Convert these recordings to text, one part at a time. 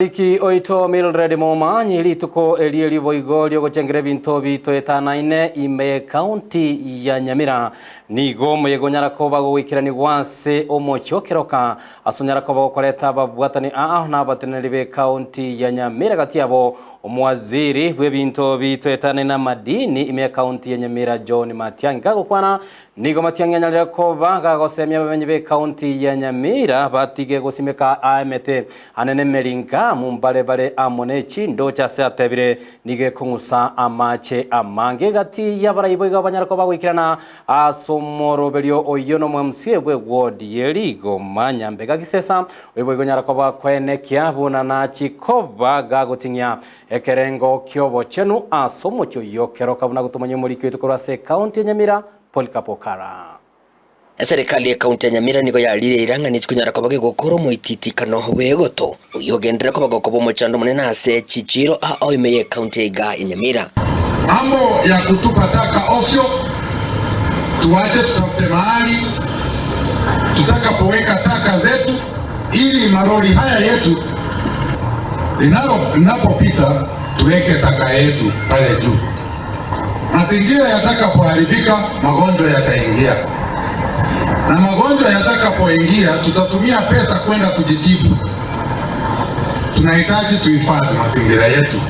Iki oito Mildred Momanyi lituko elieli boigolio gochengere binto bito etanaine ime county ya Nyamira nigo moyego nyarakoba gukirani gwase omochokeroka asonyarakoba gokoreta babwatani na bateneri be county ya Nyamira gatiabo omwaziri webinto bito etanaine na madini ime county ya Nyamira John Matiang'i gagokwana nigo Matiang'i nyarakoba gagosemya bamenyi be county ya Nyamira batige gosimeka amete anene meringa mumbale amone chindo chase atebire nige kungusa amache amange gati yabarayiboiga abanyarako bagwikirana asomoroberio oyono mwamsie bwe ward yeligo manyambega gisesa oyiboigo nyarako bakwene kyabuna na chikoba gagotinya ekerengo kyobo chenu asomocho yokeroka buna gutumanye muri kwitukora county ya Nyamira Polikapokara. Serikali ya kaunti ya Nyamira nigo yalire irang'ani kunyarako bage gokoro moititikano wegoto uyogendera ko bagokobo mochando munene ase chichiro oimeye kaunti ya Nyamira. Mambo ya kutupa taka ovyo tuache, tutafute mahali tutakapoweka taka zetu ili maroli haya yetu linapopita tuweke taka yetu pale juu. Mazingira yatakapoharibika magonjwa yataingia. Na magonjwa yatakapoingia tutatumia pesa kwenda kujitibu. Tunahitaji tuhifadhi mazingira yetu.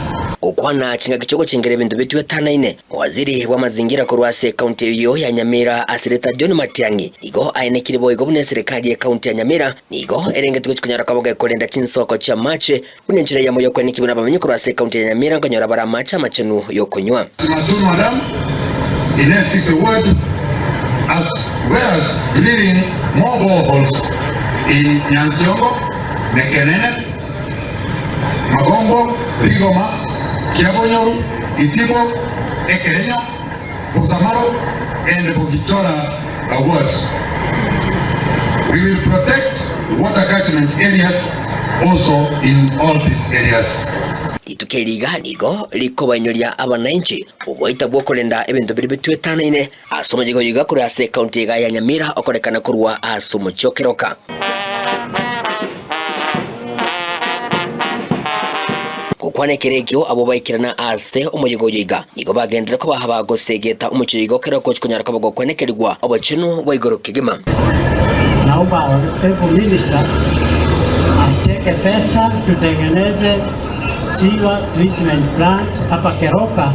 Okwana chinga kichogo chengere bintu bitu etanaine waziri wa mazingira kurwase kaunti yo ya Nyamira asireta John Matiang'i nigo ainekire boigo bune serikali ya kaunti ya Nyamira nigo erenge tukunyara kaboga kolenda chinsoko cha mache bunenjira ya moyo kweniki buna bamenyi kurwase kaunti ya Nyamira ngonyora bara macha machenu yokonywa. Matunu madam Ines is a word as well as drilling more boreholes in Nyansiongo, Mekenene, Magombo, Rigoma, Kiabonyoru, Itibo, Ekerenyo, Busamaro, and Bogitora wards. We will protect water catchment areas also in all these areas. Itukeliga nigo likobanyolia abananchi ugoita bwokolenda ebintu biri bitu etanaine asomojigo yiga kuri ase county ya Nyamira okorekana kurwa asomochokeroka. Kukwane kerekyo abo bayikirana ase omojigo yiga nigo bagendera ko bahaba gosegeta umuchigo keroko kunyaraka bago kwenekerwa obacheno boigorokegema. Naomba honorable minister ateke pesa tutengeneze sewer treatment plant hapa Keroka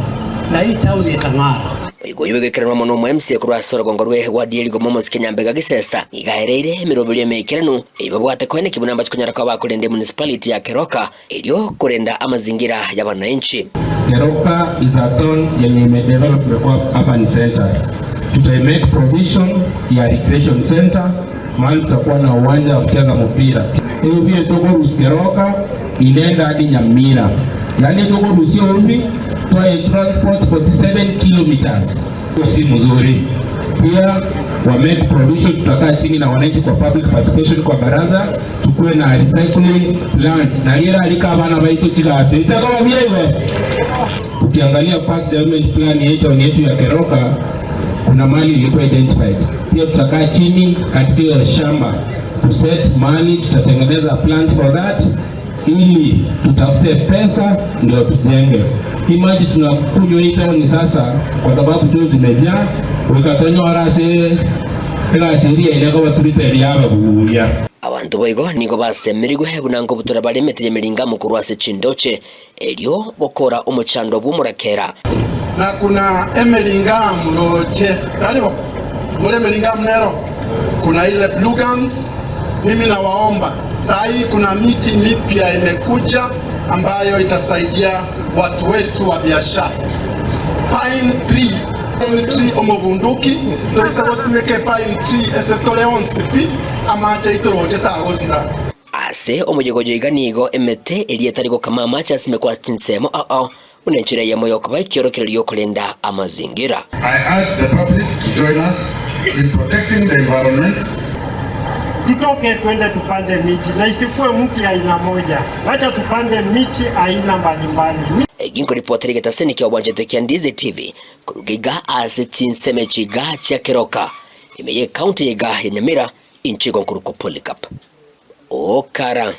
na hii town itang'ara. Igo yubegekera mono mu MC kuri asoro gongorwe wa Dieligo Momos Kenyambega gisesa igahereire mirobiri mekirano ibabwate kwene kibunamba kunyara kwa bakolende municipality ya Keroka ilio kurenda amazingira ya wananchi. Keroka is a town yenye imedevelop kwa urban center. Tutai provision ya recreation center, mahali tutakuwa na uwanja wa kucheza mpira. Hiyo pia toko Keroka inaenda hadi Nyamira. Yani toko Rusio umbi kwa transport 47 kilometers. Hiyo si mzuri. Pia wa make provision tutakaa chini na wananchi kwa public participation kwa baraza tukue na recycling plants. Na yera alikabana baitu chikase. Itakama bia hiyo. Ukiangalia past development plan yetu ya Keroka kuna mali ilikuwa identified. Pia tutakaa chini katika hiyo shamba kuset mali, tutatengeneza plant for that ili tutafute pesa ndio tujenge. Hii maji tunakunywa hii town sasa kwa sababu tu zimejaa wekatonyo arase ila seria ileko baturite yaba buya. Abantu boigo nigo basemerigwe hebunango butora balemete yemiringa mukuru ase chindoche elio bokora umuchando bumurakera. Na kuna emelinga mloche karibu mule emelinga mnero kuna ile blue gums. Mimi nawaomba saa hii kuna miti mipya imekuja ambayo itasaidia watu wetu wa biashara. Pine tree omobunduki toisagosimeke pine tree esetole onsipi amacha itoroche tagosira ase omojigojo iganigo emete elietarigo kama amacha simekwa stinsemo unenchira ya moyo kwa kiorokero yokolenda amazingira. I urge the public to join us in protecting the environment. Tutoke twende tupande miti na isikuwe mti aina moja. Wacha tupande miti aina mbalimbali. Ginko reporteri getaseni kia wajete kia Ndize TV kurugiga ase chinseme chiga cha Keroka imeye county ya Nyamira inchi gonkuruko Polikap. Okara.